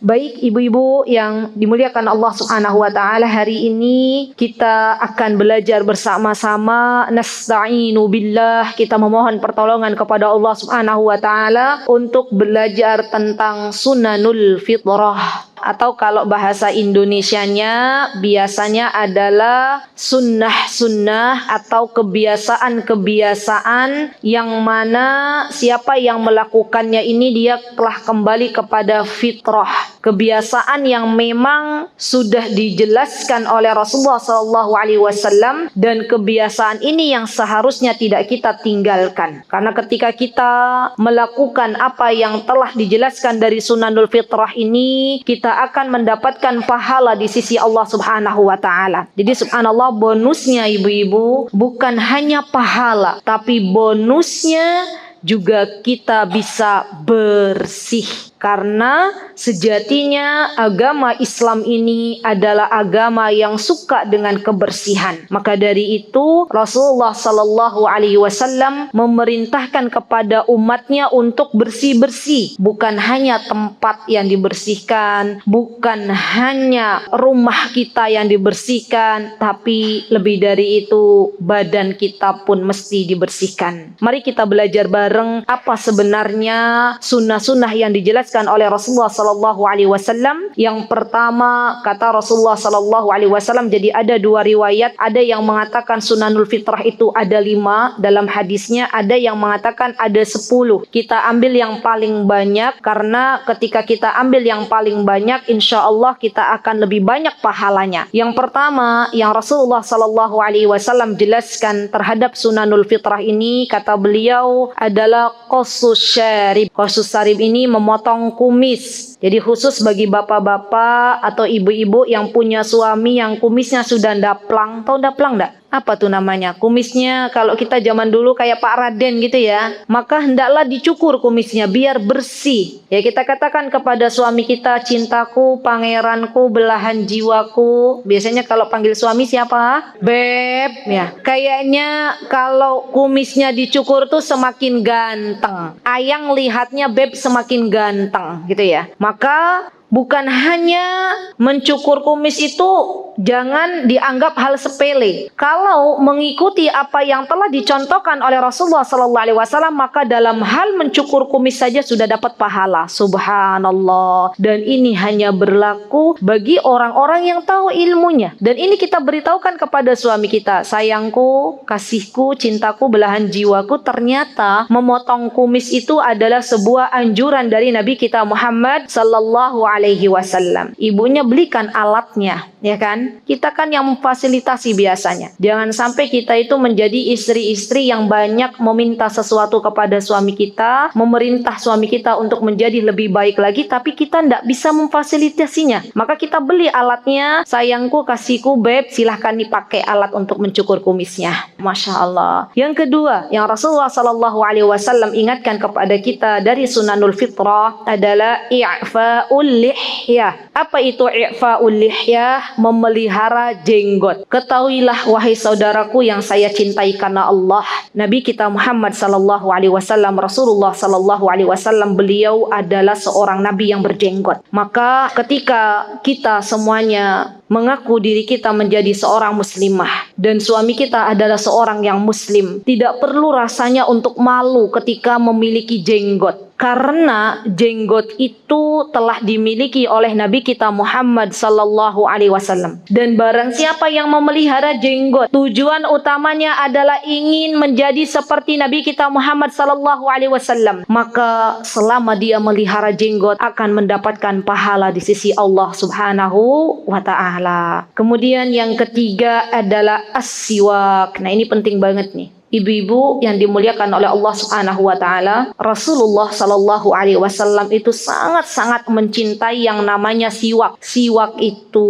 Baik ibu-ibu yang dimuliakan Allah Subhanahu wa taala, hari ini kita akan belajar bersama-sama nasta'inu billah, kita memohon pertolongan kepada Allah Subhanahu wa taala untuk belajar tentang sunanul fitrah, atau kalau bahasa Indonesianya biasanya adalah sunnah-sunnah atau kebiasaan-kebiasaan yang mana siapa yang melakukannya ini dia telah kembali kepada fitrah, kebiasaan yang memang sudah dijelaskan oleh Rasulullah SAW, dan kebiasaan ini yang seharusnya tidak kita tinggalkan, karena ketika kita melakukan apa yang telah dijelaskan dari sunanul fitrah ini, kita akan mendapatkan pahala di sisi Allah Subhanahu wa taala. Jadi subhanallah, bonusnya ibu-ibu bukan hanya pahala, tapi bonusnya juga kita bisa bersih. Karena sejatinya agama Islam ini adalah agama yang suka dengan kebersihan. Maka dari itu Rasulullah Sallallahu Alaihi Wasallam memerintahkan kepada umatnya untuk bersih-bersih. Bukan hanya tempat yang dibersihkan, bukan hanya rumah kita yang dibersihkan, tapi lebih dari itu badan kita pun mesti dibersihkan. Mari kita belajar bareng apa sebenarnya sunnah-sunnah yang dijelaskan oleh Rasulullah Sallallahu Alaihi Wasallam. Yang pertama, kata Rasulullah Sallallahu Alaihi Wasallam, jadi ada dua riwayat, ada yang mengatakan sunanul fitrah itu ada 5 dalam hadisnya, ada yang mengatakan ada 10. Kita ambil yang paling banyak, karena ketika kita ambil yang paling banyak, insya Allah kita akan lebih banyak pahalanya. Yang pertama, yang Rasulullah Sallallahu Alaihi Wasallam jelaskan terhadap sunanul fitrah ini, kata beliau adalah qasus syarib. Qasus syarib ini memotong kumis. Jadi khusus bagi bapak-bapak atau ibu-ibu yang punya suami yang kumisnya sudah ndaplang. Tahu ndaplang enggak? Apa tuh namanya? Kumisnya kalau kita zaman dulu kayak Pak Raden gitu ya. Maka hendaklah dicukur kumisnya biar bersih. Ya, kita katakan kepada suami kita, cintaku, pangeranku, belahan jiwaku. Biasanya kalau panggil suami siapa? Beb, ya. Kayaknya kalau kumisnya dicukur tuh semakin ganteng. Ayang lihatnya beb semakin ganteng gitu ya. Maka bukan hanya mencukur kumis itu jangan dianggap hal sepele. Kalau mengikuti apa yang telah dicontohkan oleh Rasulullah Sallallahu Alaihi Wasallam, maka dalam hal mencukur kumis saja sudah dapat pahala. Subhanallah. Dan ini hanya berlaku bagi orang-orang yang tahu ilmunya. Dan ini kita beritahukan kepada suami kita, sayangku, kasihku, cintaku, belahan jiwaku. Ternyata memotong kumis itu adalah sebuah anjuran dari Nabi kita Muhammad Sallallahu Alaihi Wasallam. Ibunya belikan alatnya, ya kan? Kita kan yang memfasilitasi biasanya. Jangan sampai kita itu menjadi istri-istri yang banyak meminta sesuatu kepada suami kita, memerintah suami kita untuk menjadi lebih baik lagi, tapi kita tidak bisa memfasilitasinya. Maka kita beli alatnya, sayangku, kasihku, beb, silahkan dipakai alat untuk mencukur kumisnya. Masya Allah. Yang kedua, yang Rasulullah Sallallahu Alaihi Wasallam ingatkan kepada kita dari sunanul fitrah adalah i'fa'ul lihyah. Apa itu i'fa'ul lihyah? Memelihara jenggot. Ketahuilah wahai saudaraku yang saya cintai karena Allah, Nabi kita Muhammad Sallallahu Alaihi Wasallam, Rasulullah Sallallahu Alaihi Wasallam, beliau adalah seorang nabi yang berjenggot. Maka ketika kita semuanya mengaku diri kita menjadi seorang muslimah dan suami kita adalah seorang yang muslim, tidak perlu rasanya untuk malu ketika memiliki jenggot. Karena jenggot itu telah dimiliki oleh Nabi kita Muhammad Sallallahu Alaihi Wasallam. Dan barang siapa yang memelihara jenggot, tujuan utamanya adalah ingin menjadi seperti Nabi kita Muhammad Sallallahu Alaihi Wasallam, maka selama dia melihara jenggot akan mendapatkan pahala di sisi Allah Subhanahu wa Ta'ala. Kemudian yang ketiga adalah as-siwak. Nah, ini penting banget nih. Ibu-ibu yang dimuliakan oleh Allah Subhanahu wa Ta'ala, Rasulullah Sallallahu Alaihi Wasallam itu sangat-sangat mencintai yang namanya siwak. Siwak itu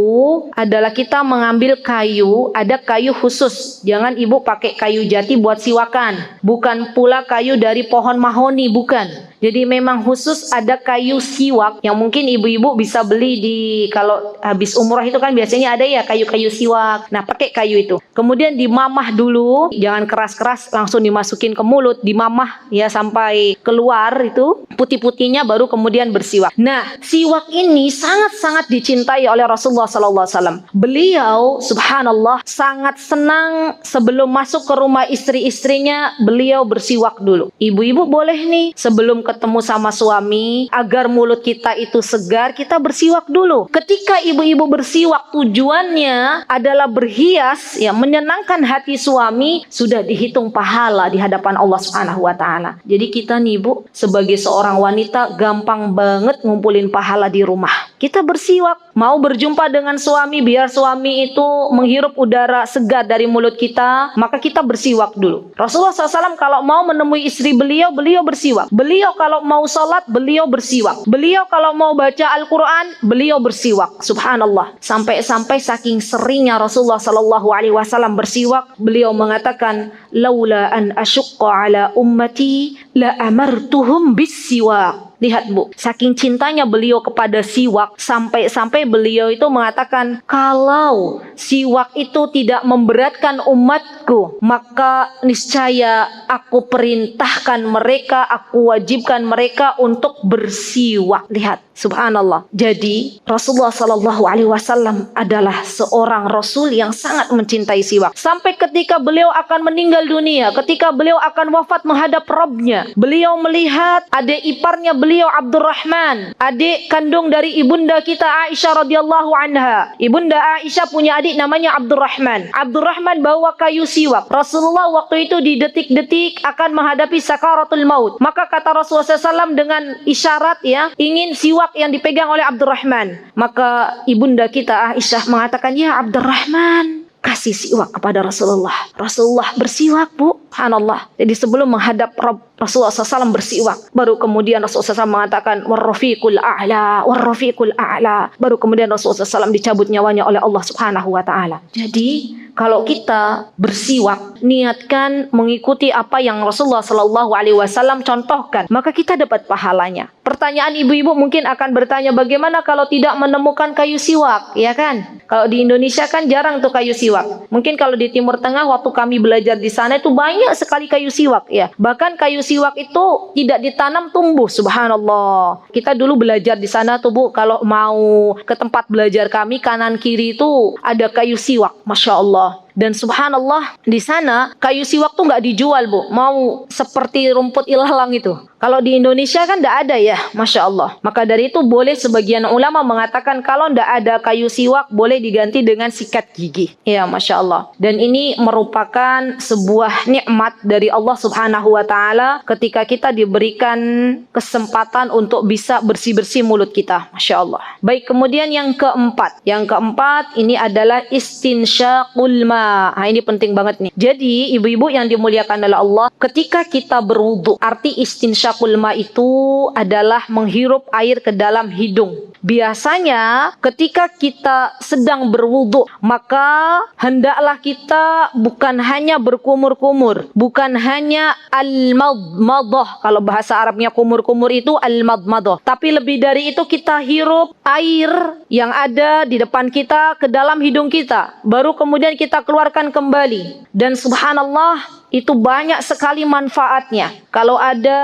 adalah kita mengambil kayu, ada kayu khusus. Jangan ibu pakai kayu jati buat siwakan. Bukan pula kayu dari pohon mahoni, bukan. Jadi memang khusus ada kayu siwak yang mungkin ibu-ibu bisa beli di, kalau habis umrah itu kan biasanya ada ya kayu-kayu siwak. Nah, pakai kayu itu. Kemudian dimamah dulu, jangan keras-keras langsung dimasukin ke mulut, dimamah ya sampai keluar itu putih-putihnya, baru kemudian bersiwak. Nah, siwak ini sangat-sangat dicintai oleh Rasulullah SAW. Beliau subhanallah sangat senang sebelum masuk ke rumah istri-istrinya, beliau bersiwak dulu. Ibu-ibu boleh nih sebelum ketemu sama suami, agar mulut kita itu segar, kita bersiwak dulu. Ketika ibu-ibu bersiwak, tujuannya adalah berhias ya, menyenangkan hati suami, sudah dihitung pahala di hadapan Allah Subhanahu wa taala. Jadi kita nih Bu, sebagai seorang wanita gampang banget ngumpulin pahala di rumah. Kita bersiwak, mau berjumpa dengan suami, biar suami itu menghirup udara segar dari mulut kita, maka kita bersiwak dulu. Rasulullah SAW kalau mau menemui istri beliau, beliau bersiwak. Beliau kalau mau sholat, beliau bersiwak. Beliau kalau mau baca Al-Quran, beliau bersiwak. Subhanallah. Sampai-sampai saking seringnya Rasulullah SAW bersiwak, beliau mengatakan, laula an asyukka ala ummati la amartuhum bis-siwak. Lihat Bu, saking cintanya beliau kepada siwak, sampai-sampai beliau itu mengatakan, kalau siwak itu tidak memberatkan umatku, maka niscaya aku perintahkan mereka, aku wajibkan mereka untuk bersiwak. Lihat, subhanallah. Jadi Rasulullah SAW adalah seorang Rasul yang sangat mencintai siwak. Sampai ketika beliau akan meninggal dunia, ketika beliau akan wafat menghadap Rabbnya, beliau melihat adik iparnya beliau Abdurrahman, adik kandung dari ibunda kita Aisyah radhiyallahu anha. Ibunda Aisyah punya adik namanya Abdurrahman. Abdurrahman bawa kayu siwak. Rasulullah waktu itu di detik-detik akan menghadapi sakaratul maut. Maka kata Rasulullah SAW dengan isyarat ya, ingin siwak yang dipegang oleh Abdurrahman. Maka ibunda kita Aisyah mengatakan, ya Abdurrahman, kasih siwak kepada Rasulullah. Rasulullah bersiwak Bu, subhanallah. Jadi sebelum menghadap Rabb, Rasulullah SAW bersiwak. Baru kemudian Rasulullah SAW mengatakan warrafiqul a'la, warrafiqul a'la. Baru kemudian Rasulullah SAW dicabut nyawanya oleh Allah Subhanahu wa taala. Jadi kalau kita bersiwak, niatkan mengikuti apa yang Rasulullah SAW contohkan, maka kita dapat pahalanya. Pertanyaan ibu-ibu mungkin akan bertanya, bagaimana kalau tidak menemukan kayu siwak, ya kan? Kalau di Indonesia kan jarang tuh kayu siwak. Mungkin kalau di Timur Tengah waktu kami belajar di sana itu banyak sekali kayu siwak ya. Bahkan kayu siwak itu tidak ditanam, tumbuh, subhanallah. Kita dulu belajar di sana tuh Bu, kalau mau ke tempat belajar kami, kanan kiri itu ada kayu siwak, masya Allah. Dan subhanallah di sana kayu siwak tuh nggak dijual Bu, mau seperti rumput ilalang itu. Kalau di Indonesia kan nggak ada ya, masya Allah. Maka dari itu boleh sebagian ulama mengatakan kalau nggak ada kayu siwak boleh diganti dengan sikat gigi. Ya masya Allah. Dan ini merupakan sebuah nikmat dari Allah Subhanahu wa taala ketika kita diberikan kesempatan untuk bisa bersih-bersih mulut kita, masya Allah. Baik, kemudian yang keempat. Yang keempat ini adalah istinsyaqul ma. Nah, ini penting banget nih. Jadi ibu-ibu yang dimuliakan oleh Allah, ketika kita berwudu, arti istinsyaqul ma itu adalah menghirup air ke dalam hidung. Biasanya ketika kita sedang berwudu, maka hendaklah kita bukan hanya berkumur-kumur, bukan hanya al-madmadah. Kalau bahasa Arabnya kumur-kumur itu al-madmadah. Tapi lebih dari itu kita hirup air yang ada di depan kita ke dalam hidung kita. Baru kemudian kita keluarkan kembali. Dan subhanallah, itu banyak sekali manfaatnya. Kalau ada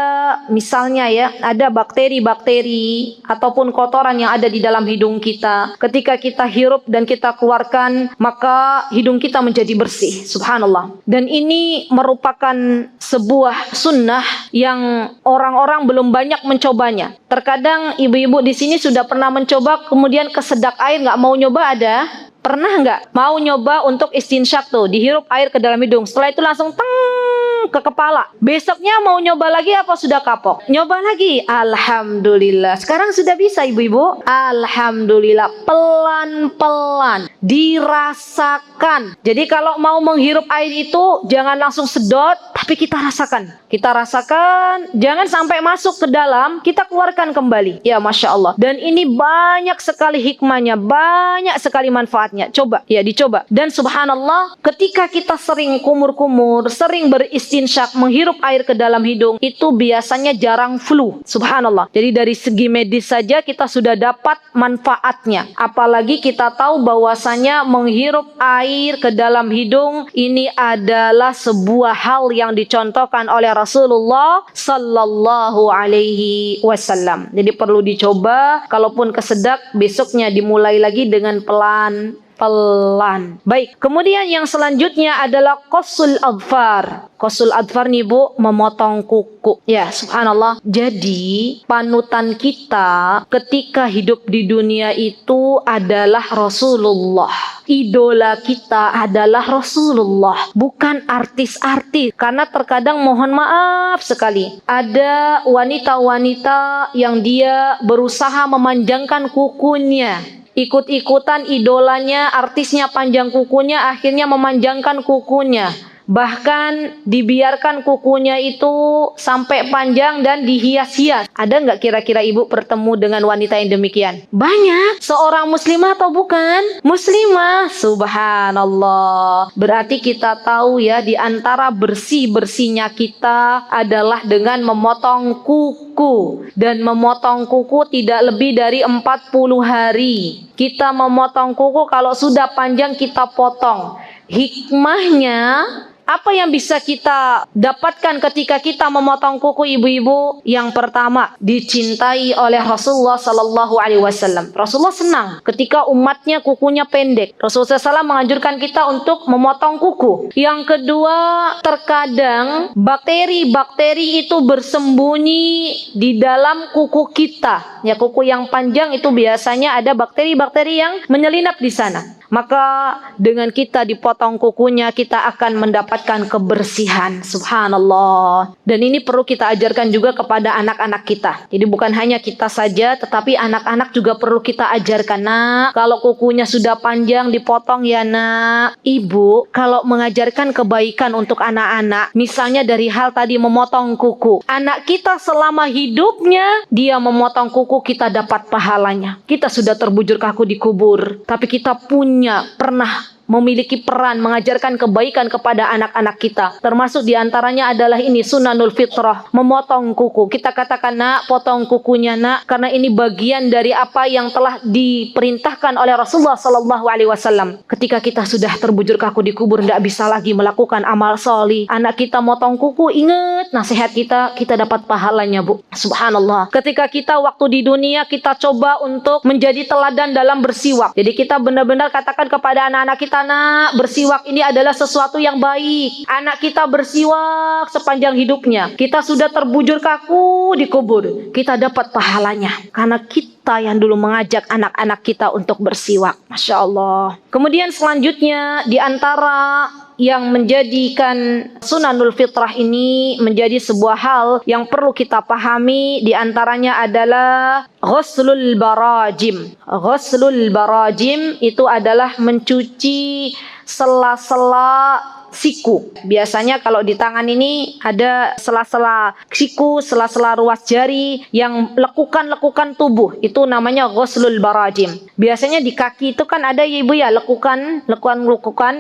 misalnya ya, ada bakteri-bakteri ataupun kotoran yang ada di dalam hidung kita, ketika kita hirup dan kita keluarkan, maka hidung kita menjadi bersih. Subhanallah. Dan ini merupakan sebuah sunnah yang orang-orang belum banyak mencobanya. Terkadang ibu-ibu di sini sudah pernah mencoba, kemudian kesedak air nggak mau nyoba, ada? Pernah nggak mau nyoba untuk istinsyak tuh, dihirup air ke dalam hidung, setelah itu langsung ke kepala. Besoknya mau nyoba lagi apa sudah kapok? Nyoba lagi. Alhamdulillah. Sekarang sudah bisa ibu-ibu. Alhamdulillah. Pelan-pelan. Dirasakan. Jadi kalau mau menghirup air itu jangan langsung sedot, tapi kita rasakan. Kita rasakan. Jangan sampai masuk ke dalam, kita keluarkan kembali. Ya Masya Allah. Dan ini banyak sekali hikmahnya. Banyak sekali manfaatnya. Coba. Ya dicoba. Dan subhanallah, ketika kita sering kumur-kumur, sering beristinyak, istinsyak, menghirup air ke dalam hidung, itu biasanya jarang flu. Subhanallah. Jadi dari segi medis saja kita sudah dapat manfaatnya. Apalagi kita tahu bahwasanya menghirup air ke dalam hidung ini adalah sebuah hal yang dicontohkan oleh Rasulullah sallallahu alaihi wasallam. Jadi perlu dicoba, kalaupun kesedak besoknya dimulai lagi dengan pelan. Baik, kemudian yang selanjutnya adalah qasul adfar. Qasul adfar nih Bu, memotong kuku. Ya, subhanallah. Jadi, panutan kita ketika hidup di dunia itu adalah Rasulullah. Idola kita adalah Rasulullah, bukan artis-artis. Karena terkadang mohon maaf sekali, ada wanita-wanita yang dia berusaha memanjangkan kukunya. Ikut-ikutan idolanya, artisnya panjang kukunya, akhirnya memanjangkan kukunya. Bahkan dibiarkan kukunya itu sampai panjang dan dihias-hias. Ada nggak kira-kira ibu bertemu dengan wanita yang demikian? Banyak. Seorang muslimah atau bukan? Muslimah. Subhanallah. Berarti kita tahu ya, di antara bersih-bersihnya kita adalah dengan memotong kuku. Dan memotong kuku tidak lebih dari 40 hari. Kita memotong kuku, kalau sudah panjang kita potong. Hikmahnya, apa yang bisa kita dapatkan ketika kita memotong kuku ibu-ibu? Yang pertama, dicintai oleh Rasulullah sallallahu alaihi wasallam. Rasulullah senang ketika umatnya kukunya pendek. Rasulullah SAW menganjurkan kita untuk memotong kuku. Yang kedua, terkadang bakteri-bakteri itu bersembunyi di dalam kuku kita. Ya, kuku yang panjang itu biasanya ada bakteri-bakteri yang menyelinap di sana. Maka dengan kita dipotong kukunya, kita akan mendapatkan kebersihan. Subhanallah. Dan ini perlu kita ajarkan juga kepada anak-anak kita. Jadi bukan hanya kita saja, tetapi anak-anak juga perlu kita ajarkan. Nak, kalau kukunya sudah panjang dipotong ya nak. Ibu, kalau mengajarkan kebaikan untuk anak-anak, misalnya dari hal tadi memotong kuku, anak kita selama hidupnya dia memotong kuku, kita dapat pahalanya. Kita sudah terbujur kaku di kubur, tapi kita pernah memiliki peran mengajarkan kebaikan kepada anak-anak kita. Termasuk diantaranya adalah ini sunanul fitrah, memotong kuku. Kita katakan, nak, potong kukunya nak, karena ini bagian dari apa yang telah diperintahkan oleh Rasulullah sallallahu alaihi wasallam. Ketika kita sudah terbujur kaku di kubur, tidak bisa lagi melakukan amal solih, anak kita motong kuku, ingat nasihat kita dapat pahalanya Bu. Subhanallah. Ketika kita waktu di dunia, kita coba untuk menjadi teladan dalam bersiwak. Jadi kita benar-benar katakan kepada anak-anak kita, nak, bersiwak ini adalah sesuatu yang baik. Anak kita bersiwak sepanjang hidupnya. Kita sudah terbujur kaku di kubur, kita dapat pahalanya. Karena kita yang dulu mengajak anak-anak kita untuk bersiwak. Masya Allah. Kemudian selanjutnya, di antara yang menjadikan sunanul fitrah ini menjadi sebuah hal yang perlu kita pahami, di antaranya adalah ghuslul barajim. Ghuslul barajim itu adalah mencuci sela-sela siku. Biasanya kalau di tangan ini ada sela-sela siku, sela-sela ruas jari yang lekukan-lekukan tubuh. Itu namanya ghuslul barajim. Biasanya di kaki itu kan ada ya ibu ya, lekukan.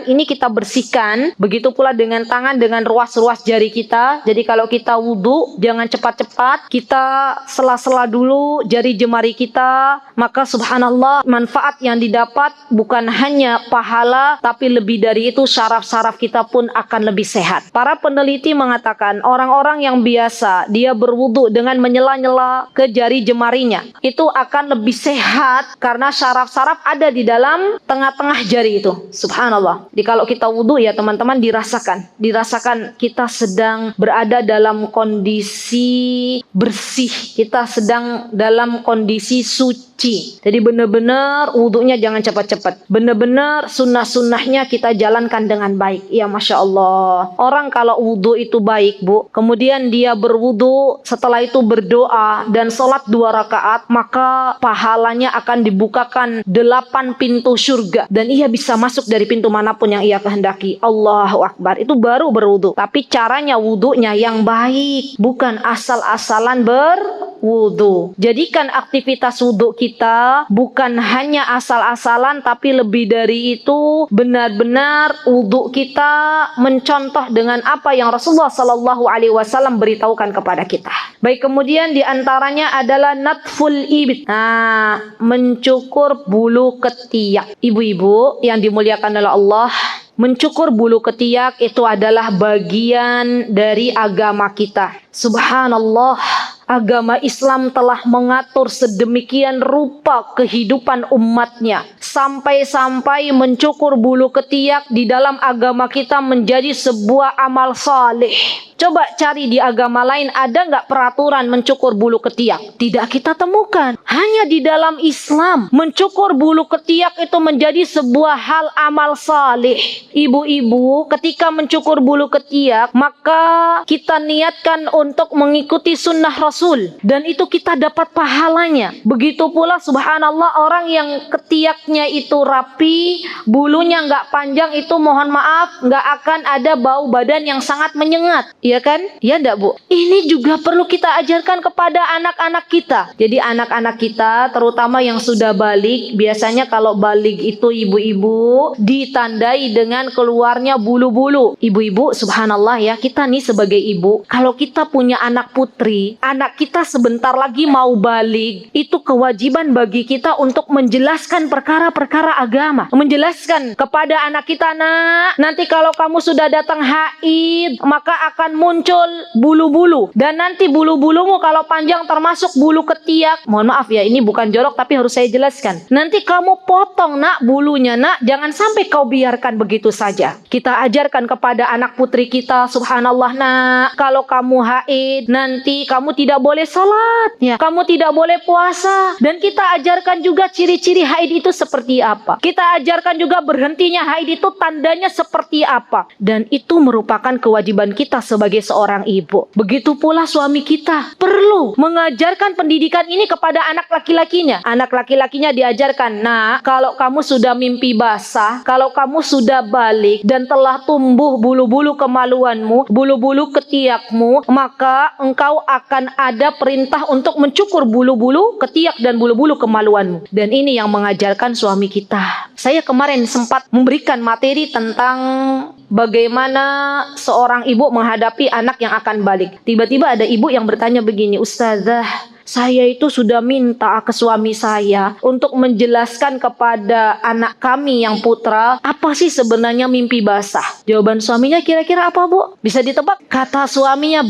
Ini kita bersihkan. Begitu pula dengan tangan, dengan ruas-ruas jari kita. Jadi kalau kita wudu, jangan cepat-cepat. Kita sela-sela dulu jari jemari kita. Maka subhanallah, manfaat yang didapat bukan hanya pahala, tapi lebih dari itu syaraf-syaraf kita pun akan lebih sehat. Para peneliti mengatakan orang-orang yang biasa dia berwudu dengan menyela-nyela ke jari jemarinya, itu akan lebih sehat karena syaraf-syaraf ada di dalam tengah-tengah jari itu. Subhanallah. Jadi kalau kita wudu ya teman-teman, dirasakan kita sedang berada dalam kondisi bersih, kita sedang dalam kondisi suci. Jadi benar-benar wudunya jangan cepat-cepat. Benar-benar sunnah-sunnahnya kita jalankan dengan baik. Ya Masya Allah. Orang kalau wudu itu baik Bu, kemudian dia berwudu, setelah itu berdoa dan sholat 2 rakaat, maka pahalanya akan dibuka membukakan 8 pintu surga dan ia bisa masuk dari pintu manapun yang ia kehendaki. Allahu Akbar. Itu baru berwudu. Tapi caranya wudunya yang baik, bukan asal-asalan berwudu. Jadikan aktivitas wudu kita bukan hanya asal-asalan, tapi lebih dari itu benar-benar wudu kita mencontoh dengan apa yang Rasulullah Sallallahu Alaihi Wasallam beritahukan kepada kita. Baik, kemudian diantaranya adalah natful ibit. Nah, mencukur bulu ketiak. Ibu-ibu yang dimuliakan oleh Allah, mencukur bulu ketiak itu adalah bagian dari agama kita. Subhanallah, agama Islam telah mengatur sedemikian rupa kehidupan umatnya. Sampai-sampai mencukur bulu ketiak di dalam agama kita menjadi sebuah amal saleh. Coba cari di agama lain, ada nggak peraturan mencukur bulu ketiak? Tidak kita temukan. Hanya di dalam Islam, mencukur bulu ketiak itu menjadi sebuah hal amal saleh. Ibu-ibu, ketika mencukur bulu ketiak, maka kita niatkan untuk mengikuti sunnah Rasul. Dan itu kita dapat pahalanya. Begitu pula subhanallah, orang yang ketiaknya itu rapi, bulunya nggak panjang, itu mohon maaf, nggak akan ada bau badan yang sangat menyengat. Iya kan? Iya enggak, Bu? Ini juga perlu kita ajarkan kepada anak-anak kita. Jadi anak-anak kita, terutama yang sudah balik, biasanya kalau balik itu ibu-ibu ditandai dengan keluarnya bulu-bulu. Ibu-ibu, subhanallah ya, kita nih sebagai ibu, kalau kita punya anak putri, anak kita sebentar lagi mau balik, itu kewajiban bagi kita untuk menjelaskan perkara-perkara agama. Menjelaskan kepada anak kita, nak, nanti kalau kamu sudah datang haid, maka akan muncul bulu-bulu. Dan nanti bulu-bulumu kalau panjang termasuk bulu ketiak. Mohon maaf ya, ini bukan jorok tapi harus saya jelaskan. Nanti kamu potong, nak, bulunya, nak. Jangan sampai kau biarkan begitu saja. Kita ajarkan kepada anak putri kita, subhanallah, nak, kalau kamu haid, nanti kamu tidak boleh sholat, ya. Kamu tidak boleh puasa. Dan kita ajarkan juga ciri-ciri haid itu seperti apa. Kita ajarkan juga berhentinya haid itu tandanya seperti apa. Dan itu merupakan kewajiban kita sebagai seorang ibu. Begitu pula suami kita perlu mengajarkan pendidikan ini kepada anak laki-lakinya. Anak laki-lakinya diajarkan, nah, kalau kamu sudah mimpi basah, kalau kamu sudah balik dan telah tumbuh bulu-bulu kemaluanmu, bulu-bulu ketiakmu, maka engkau akan ada perintah untuk mencukur bulu-bulu ketiak dan bulu-bulu kemaluanmu. Dan ini yang mengajarkan suami kita. Saya kemarin sempat memberikan materi tentang bagaimana seorang ibu menghadapi anak yang akan balik. Tiba-tiba ada ibu yang bertanya begini, Ustazah, saya itu sudah minta ke suami saya untuk menjelaskan kepada anak kami yang putra, apa sih sebenarnya mimpi basah? Jawaban suaminya kira-kira apa, Bu? Bisa ditebak? Kata suaminya,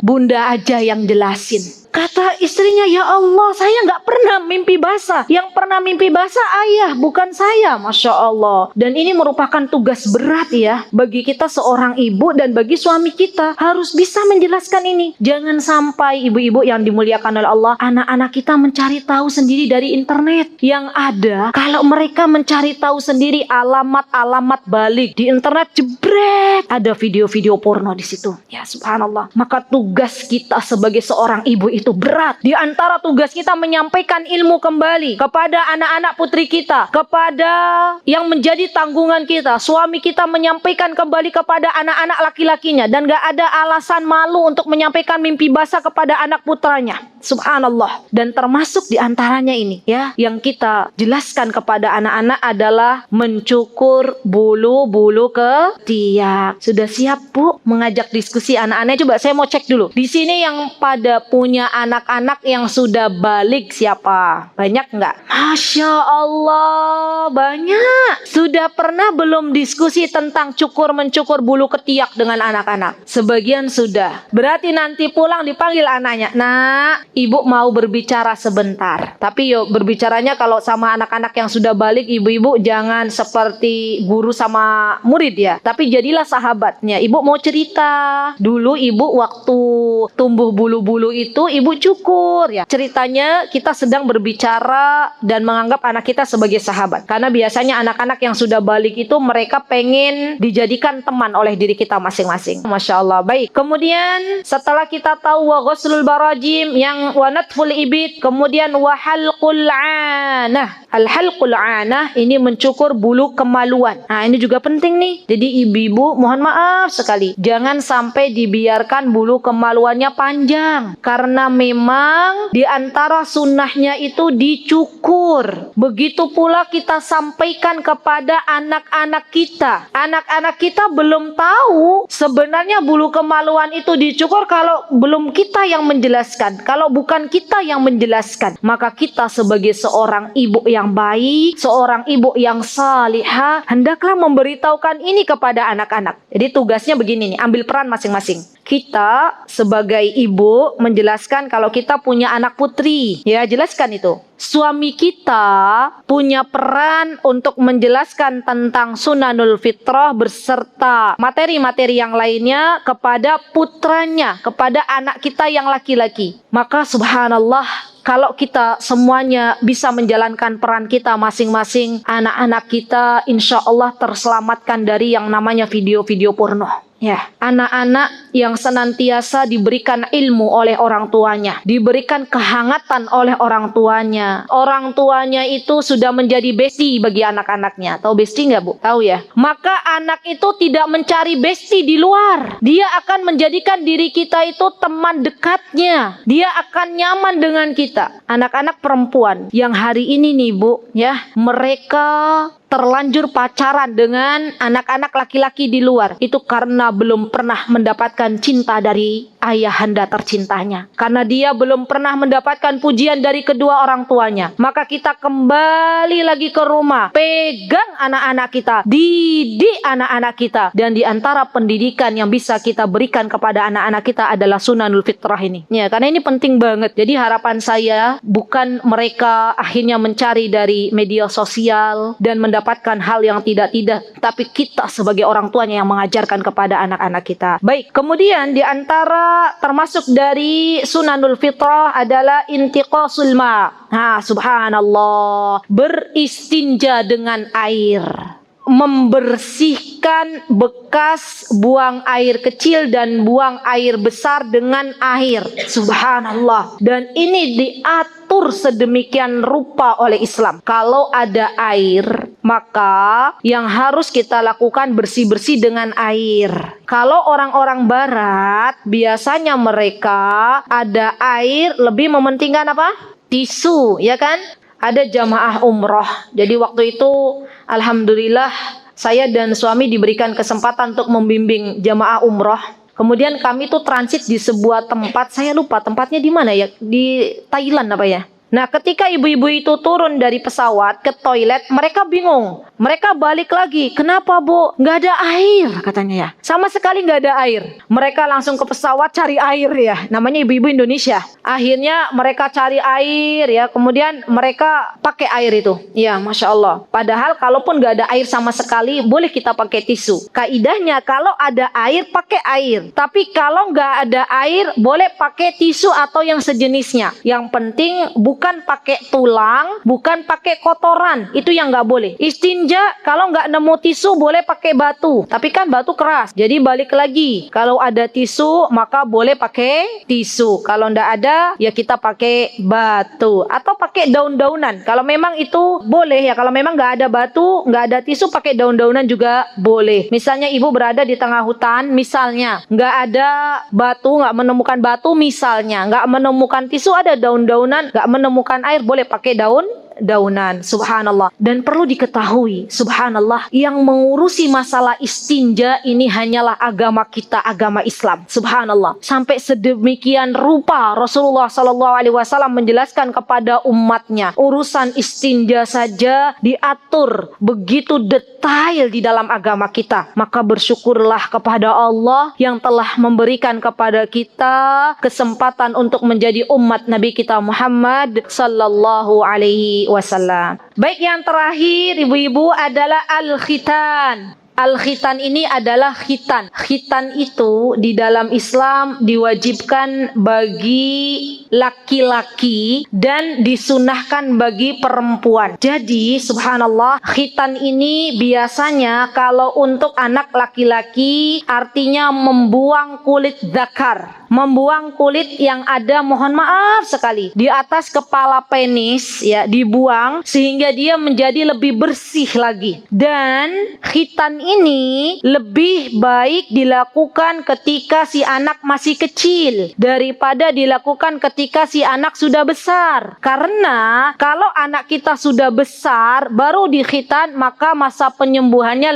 Bunda aja yang jelasin. Kata istrinya, ya Allah, saya nggak pernah mimpi basah. Yang pernah mimpi basah ayah, bukan saya. Masya Allah. Dan ini merupakan tugas berat ya, bagi kita seorang ibu dan bagi suami kita. Harus bisa menjelaskan ini. Jangan sampai ibu-ibu yang dimuliakan oleh Allah, anak-anak kita mencari tahu sendiri dari internet. Yang ada, kalau mereka mencari tahu sendiri alamat-alamat balik di internet, jebret, ada video-video porno di situ. Ya subhanallah. Maka tugas kita sebagai seorang ibu itu berat. Di antara tugas kita menyampaikan ilmu kembali kepada anak-anak putri kita, kepada yang menjadi tanggungan kita. Suami kita menyampaikan kembali kepada anak-anak laki-lakinya, dan gak ada alasan malu untuk menyampaikan mimpi basah kepada anak putranya. Subhanallah. Dan termasuk di antaranya ini ya, yang kita jelaskan kepada anak-anak adalah mencukur bulu-bulu ketiak. Sudah siap, Bu, mengajak diskusi anak-anaknya? Coba saya mau cek dulu. Di sini yang pada punya anak-anak yang sudah balik siapa? Banyak nggak? Masya Allah, banyak. Sudah pernah belum diskusi tentang cukur-mencukur bulu ketiak dengan anak-anak? Sebagian sudah. Berarti nanti pulang dipanggil anaknya, nak, ibu mau berbicara sebentar. Tapi yuk berbicaranya kalau sama anak-anak yang sudah balik, ibu-ibu jangan seperti guru sama murid ya. Tapi jadilah sahabatnya. Ibu mau cerita. Dulu ibu waktu tumbuh bulu-bulu itu ibu cukur ya. Ceritanya kita sedang berbicara dan menganggap anak kita sebagai sahabat. Karena biasanya anak-anak yang sudah balik itu mereka pengen dijadikan teman oleh diri kita masing-masing. Masya Allah. Baik. Kemudian setelah kita tahu wa ghuslul barajim, yang wa natful ibit, kemudian wa halqul anah, Al-halqul anah ini mencukur bulu kemaluan. Nah, ini juga penting nih. Jadi ibu-ibu mohon maaf sekali, jangan sampai dibiarkan bulu kemaluannya panjang. Karena memang di antara sunnahnya itu dicukur. Begitu pula kita sampaikan kepada anak-anak kita. Anak-anak kita belum tahu sebenarnya bulu kemaluan itu dicukur kalau belum kita yang menjelaskan. Kalau bukan kita yang menjelaskan, maka kita sebagai seorang ibu yang baik, seorang ibu yang salihah, hendaklah memberitahukan ini kepada anak-anak. Jadi tugasnya begini nih, ambil peran masing-masing. Kita sebagai ibu menjelaskan kalau kita punya anak putri, ya jelaskan itu. Suami kita punya peran untuk menjelaskan tentang sunanul fitrah beserta materi-materi yang lainnya kepada putranya, kepada anak kita yang laki-laki. Maka subhanallah, kalau kita semuanya bisa menjalankan peran kita masing-masing, anak-anak kita insya Allah terselamatkan dari yang namanya video-video porno. Ya, anak-anak yang senantiasa diberikan ilmu oleh orang tuanya, diberikan kehangatan oleh orang tuanya. Orang tuanya itu sudah menjadi bestie bagi anak-anaknya. Tahu bestie nggak, Bu? Tahu ya? Maka anak itu tidak mencari bestie di luar. Dia akan menjadikan diri kita itu teman dekatnya. Dia akan nyaman dengan kita. Anak-anak perempuan yang hari ini nih, Bu, ya, mereka terlanjur pacaran dengan anak-anak laki-laki di luar. Itu karena belum pernah mendapatkan cinta dari ayahanda tercintanya. Karena dia belum pernah mendapatkan pujian dari kedua orang tuanya. Maka kita kembali lagi ke rumah. Pegang anak-anak kita. Didik anak-anak kita. Dan di antara pendidikan yang bisa kita berikan kepada anak-anak kita adalah sunanul fitrah ini. Ya, karena ini penting banget. Jadi harapan saya bukan mereka akhirnya mencari dari media sosial dan mendapatkan hal yang tidak-tidak, tapi kita sebagai orang tuanya yang mengajarkan kepada anak-anak kita. Baik, kemudian di antara termasuk dari sunanul fitrah adalah intiqasul ma. Subhanallah, beristinja dengan air, membersihkan bekas buang air kecil dan buang air besar dengan air. Subhanallah. Dan ini diatur sedemikian rupa oleh Islam. Kalau ada air, maka yang harus kita lakukan bersih-bersih dengan air. Kalau orang-orang barat, biasanya mereka ada air lebih mementingkan apa? Tisu, ya kan? Ada jamaah umroh. Jadi waktu itu alhamdulillah saya dan suami diberikan kesempatan untuk membimbing jamaah umroh. Kemudian kami tuh transit di sebuah tempat, saya lupa tempatnya di mana ya, di Thailand apa ya. Nah, ketika ibu-ibu itu turun dari pesawat ke toilet, mereka bingung. Mereka balik lagi. Kenapa, Bu? Nggak ada air, katanya ya. Sama sekali nggak ada air. Mereka langsung ke pesawat cari air ya. Namanya ibu-ibu Indonesia. Akhirnya mereka cari air ya. Kemudian mereka pakai air itu. Ya, Masya Allah. Padahal kalaupun nggak ada air sama sekali, boleh kita pakai tisu. Kaidahnya kalau ada air, pakai air. Tapi kalau nggak ada air, boleh pakai tisu atau yang sejenisnya. Yang penting bukan pakai tulang, bukan pakai kotoran. Itu yang nggak boleh. Istinja kalau nggak nemu tisu boleh pakai batu. Tapi kan batu keras. Jadi balik lagi. Kalau ada tisu maka boleh pakai tisu. Kalau nggak ada ya kita pakai batu. Atau pakai daun-daunan. Kalau memang itu boleh ya. Kalau memang nggak ada batu, nggak ada tisu, pakai daun-daunan juga boleh. Misalnya ibu berada di tengah hutan, misalnya nggak ada batu, nggak menemukan batu, misalnya nggak menemukan tisu, ada daun-daunan, nggak menemukan air, boleh pakai daunan. Subhanallah. Dan perlu diketahui, subhanallah, yang mengurusi masalah istinja ini hanyalah agama kita, agama Islam. Subhanallah. Sampai sedemikian rupa Rasulullah SAW menjelaskan kepada umatnya, urusan istinja saja diatur begitu detail di dalam agama kita. Maka bersyukurlah kepada Allah yang telah memberikan kepada kita kesempatan untuk menjadi umat Nabi kita Muhammad sallallahu alaihi wasallam. Baik, yang terakhir ibu-ibu adalah al-khitan. Al-khitan ini adalah khitan. Khitan itu di dalam Islam diwajibkan bagi laki-laki dan disunahkan bagi perempuan. Jadi subhanallah, khitan ini biasanya kalau untuk anak laki-laki artinya membuang kulit dzakar, membuang kulit yang ada, mohon maaf sekali, di atas kepala penis ya, dibuang sehingga dia menjadi lebih bersih lagi. Dan khitan ini lebih baik dilakukan ketika si anak masih kecil daripada dilakukan ketika si anak sudah besar. Karena kalau anak kita sudah besar baru dikhitan, maka masa penyembuhannya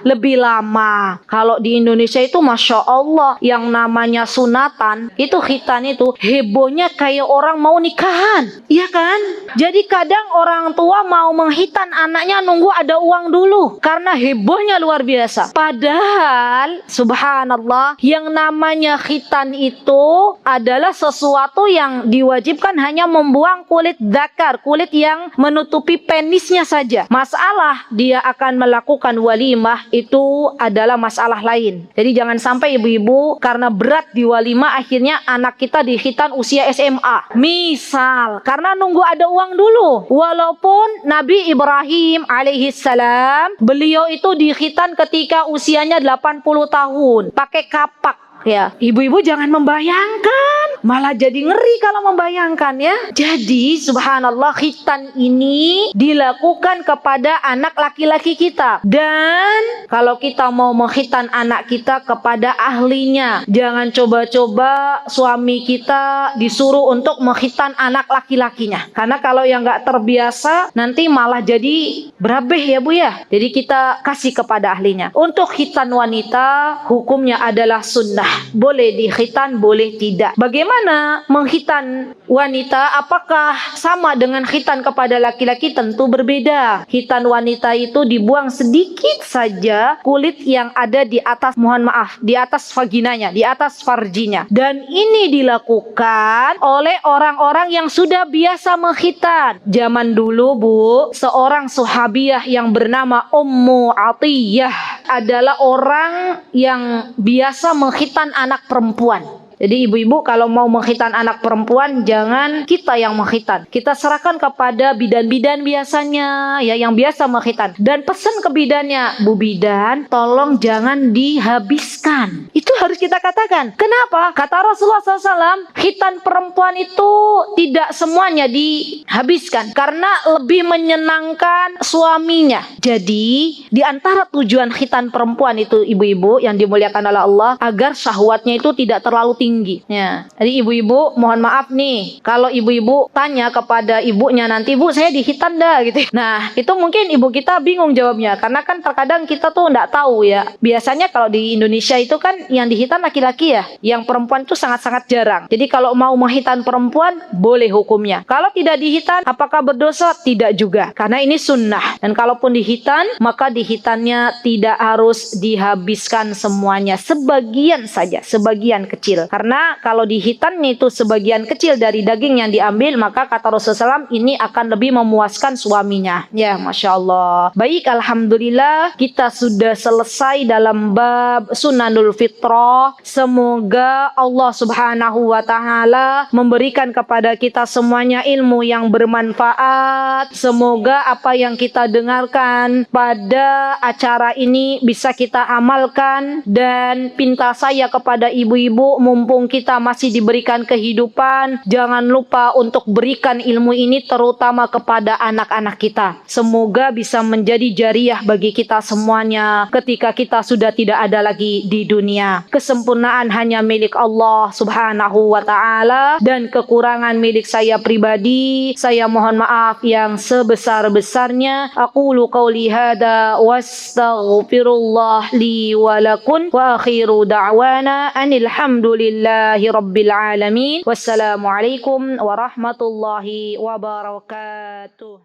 lebih lama. Kalau di Indonesia itu masya Allah, yang namanya sunatan itu, khitan itu hebohnya kayak orang mau nikahan, iya kan? Jadi kadang orang tua mau menghitan anaknya nunggu ada uang dulu karena hebohnya luar biasa. Padahal subhanallah, yang namanya khitan itu adalah sesuatu yang diwajibkan hanya membuang kulit dzakar, kulit yang menutupi penisnya saja. Masalah dia akan melakukan walimah itu adalah masalah lain. Jadi jangan sampai ibu-ibu karena berat di walimah akhirnya anak kita dikhitan usia SMA misal, karena nunggu ada uang dulu. Walaupun Nabi Ibrahim alaihissalam, beliau itu dikhitan ketika usianya 80 tahun pakai kapak. Ya, ibu-ibu jangan membayangkan, malah jadi ngeri kalau membayangkan ya. Jadi subhanallah, khitan ini dilakukan kepada anak laki-laki kita. Dan kalau kita mau mengkhitan anak kita kepada ahlinya, jangan coba-coba suami kita disuruh untuk mengkhitan anak laki-lakinya. Karena kalau yang nggak terbiasa nanti malah jadi berabe ya Bu ya. Jadi kita kasih kepada ahlinya. Untuk khitan wanita hukumnya adalah sunnah. Boleh dikhitan, boleh tidak. Bagaimana mengkhitan wanita? Apakah sama dengan khitan kepada laki-laki? Tentu berbeda. Khitan wanita itu dibuang sedikit saja kulit yang ada di atas, mohon maaf, di atas vaginanya, di atas farjinya. Dan ini dilakukan oleh orang-orang yang sudah biasa mengkhitan. Zaman dulu Bu, seorang sahabiah yang bernama Ummu Atiyah adalah orang yang biasa mengkhitan anak perempuan. Jadi ibu-ibu kalau mau mengkhitan anak perempuan, jangan kita yang mengkhitan. Kita serahkan kepada bidan-bidan biasanya, ya, yang biasa mengkhitan. Dan pesan ke bidannya, Bu bidan, tolong jangan dihabiskan. Itu harus kita katakan. Kenapa? Kata Rasulullah SAW, khitan perempuan itu tidak semuanya dihabiskan, karena lebih menyenangkan suaminya. Jadi di antara tujuan khitan perempuan itu ibu-ibu yang dimuliakan oleh Allah, agar syahwatnya itu tidak terlalu tinggi. Ya. Jadi ibu-ibu mohon maaf nih, kalau ibu-ibu tanya kepada ibunya nanti, Bu saya dikhitan dah gitu. Nah itu mungkin ibu kita bingung jawabnya, karena kan terkadang kita tuh nggak tahu ya. Biasanya kalau di Indonesia itu kan yang dikhitan laki-laki ya, yang perempuan itu sangat-sangat jarang. Jadi kalau mau menghitan perempuan boleh hukumnya. Kalau tidak dihitan apakah berdosa? Tidak juga, karena ini sunnah. Dan kalaupun dihitan, maka dihitannya tidak harus dihabiskan semuanya, sebagian saja, sebagian kecil. Karena kalau dihitannya itu sebagian kecil dari daging yang diambil, maka kata Rasulullah SAW ini akan lebih memuaskan suaminya. Ya, Masya Allah. Baik, Alhamdulillah kita sudah selesai dalam bab sunanul fitrah. Semoga Allah Subhanahu wa Ta'ala memberikan kepada kita semuanya ilmu yang bermanfaat. Semoga apa yang kita dengarkan pada acara ini bisa kita amalkan. Dan pinta saya kepada ibu-ibu, mumpung kita masih diberikan kehidupan, jangan lupa untuk berikan ilmu ini terutama kepada anak-anak kita. Semoga bisa menjadi jariah bagi kita semuanya ketika kita sudah tidak ada lagi di dunia. Kesempurnaan hanya milik Allah Subhanahu wa Ta'ala, dan kekurangan milik saya pribadi. Saya mohon maaf yang sebesar-besarnya. Aqulu qawli hadza wastaghfirullah li wa lakum wa akhiru da'wana anil hamdulillahi rabbil alamin. Wassalamualaikum warahmatullahi wabarakatuh.